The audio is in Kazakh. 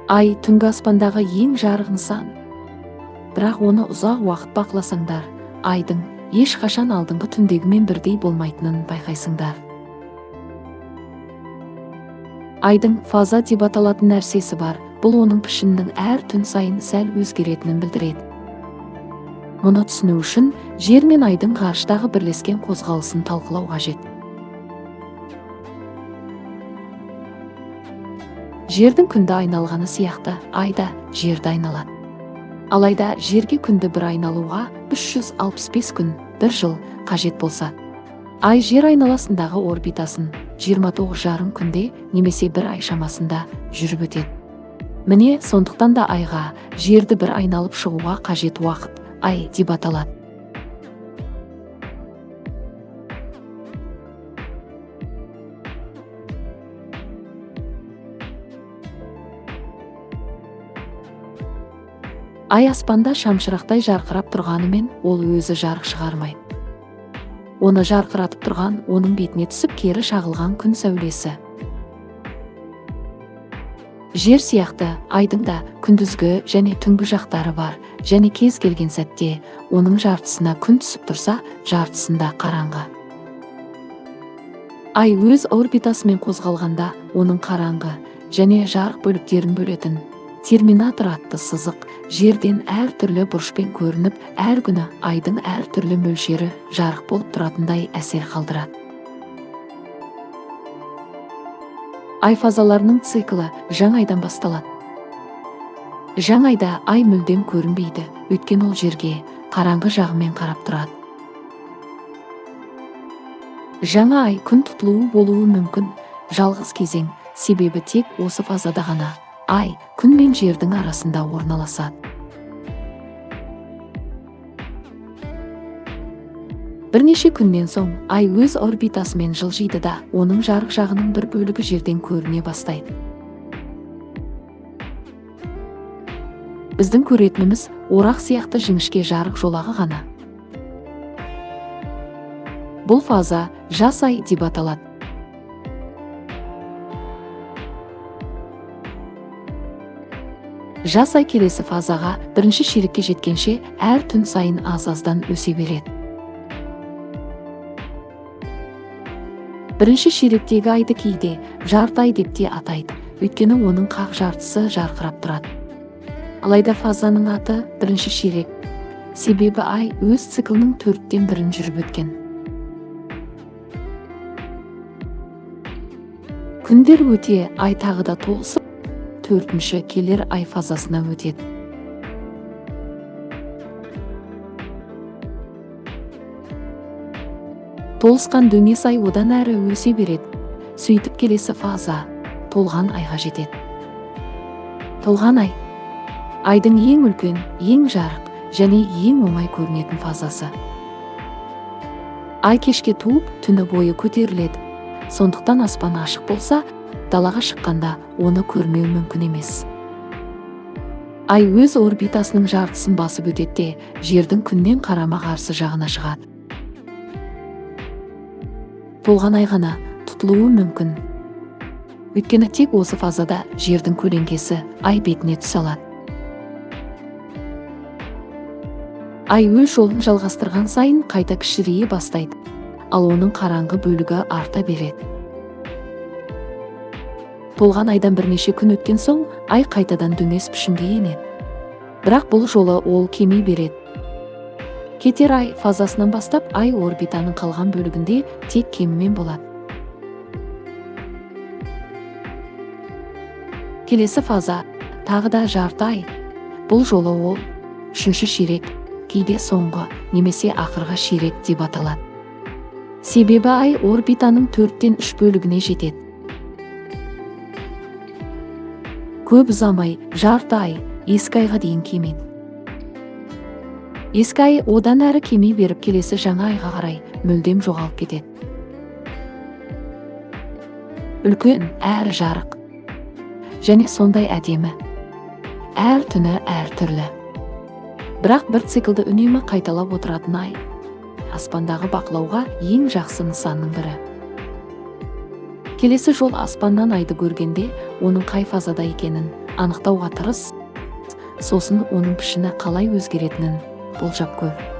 Ай түнгі аспандағы ең жарық нысан. Бірақ оны ұзақ уақыт бақыласаңдар, айдың ешқашан алдыңғы түндегімен бірдей болмайтынын байқайсыңдар. Айдың фаза деп аталатын нәрсесі бар. Бұл оның пішінінің әр түн сайын сәл өзгеретінін білдіреді. Мұны түсіну үшін жер мен айдың ғарыштағы бірлескен қозғалысын талқылау қажет. Жердің күнді айналғаны сияқты, айда жерді айналады. Алайда жерге күнді бір айналуға 365 күн, бір жыл қажет болса, ай жер айналасындағы орбитасын 29,5 күнде немесе бір ай шамасында жүріп өтеді. Міне, сондықтан да айға жерді бір айналып шығуға қажет уақыт ай деп аталады. Ай аспанда шамшырақтай жарқырап тұрғанымен, ол өзі жарық шығармайды. Оны жарқыратып тұрған оның бетіне түсіп кері шағылған күн сәулесі. Жер сияқты айдың да күндізгі және түнгі жақтары бар, және кез келген сәтте оның жартысына күн түсіп тұрса, жартысында қараңғы. Ай өз орбитасымен қозғалғанда, оның қараңғы және жарық бөліктерін бөлетін терминатор атты сызық жерден әр түрлі бұрышпен көрініп, әр күні айдың әр түрлі мөлшері жарық болып тұратындай әсер қалдырады. Ай фазаларының циклі жаңа айдан басталады. Жаңа айда ай мүлдем көрінбейді, өйткені ол жерге қараңғы жағымен қарап тұрады. Жаңа ай күн тұтылуы болуы мүмкін, жалғыз кезең, себебі тек осы фазада ғана ай күн мен жердің арасында орналасады. Бірнеше күннен соң ай өз орбитасымен жылжиды да, оның жарық жағының бір бөлігі жерден көріне бастайды. Біздің көретініміз орақ сияқты жіңішке жарық жолағы ғана. Бұл фаза жас ай деп аталады. Жас ай келесі фазаға бірінші ширекке жеткенше әр түн сайын аз-аздан өсе береді. Бірінші ширектегі айды кейде жарты ай деп те атайды, өйткені оның қақ жартысы жарқырап тұрады. Алайда фазаның аты бірінші ширек, себебі ай өз циклінің 4-тен 1-ін жүріп өткен. Күндер өте, ай тағы да толысып, 4-ші келер ай фазасына өтеді. Толысқан дөңес ай одан әрі өсе береді. Сөйтіп келесі фаза толған айға жетеді. Толған ай айдың ең үлкен, ең жарық және ең оңай көрінетін фазасы. Ай кешке туып, түні бойы көтеріледі. Сондықтан аспан ашық болса, далаға шыққанда оны көрмеу мүмкін емес. Ай өз орбитасының жартысын басып өтеді, жердің күннен қарама қарсы жағына шығады. Толған ай ғана тұтылуы мүмкін. Өйткені тек осы фазада жердің көлеңкесі ай бетіне түсе алады. Ай өз жолын жалғастырған сайын қайта кішірейе бастайды, ал оның қараңғы бөлігі арта береді. Толған айдан бірнеше күн өткен соң, ай қайтадан дөңес пішінге енеді. Бірақ бұл жолы ол кеми береді. Кетер ай фазасынан бастап, ай орбитаның қалған бөлігінде тек кемімен болады. Келесі фаза тағы да жарты ай. Бұл жолы ол 3-ші ширек, кейде соңғы немесе ақырғы ширек деп аталады. Себебі ай орбитаның 4-тен 3 бөлігіне жетеді. Көп ұзамай жарты ай ескі айға дейін кемеді. Ескі ай одан әрі кеми беріп келесі жаңа айға қарай мүлдем жоғалып кетеді. Үлкен әрі жарық және сондай әдемі. Әр түні әр түрлі. Бірақ бір циклді үнемі қайталап отыратын ай аспандағы бақылауға ең жақсы нысанның бірі. Келесі жол аспаннан айды көргенде, оның қай фазада екенін анықтауға тырыс, сосын оның пішіні қалай өзгеретінін болжап көр.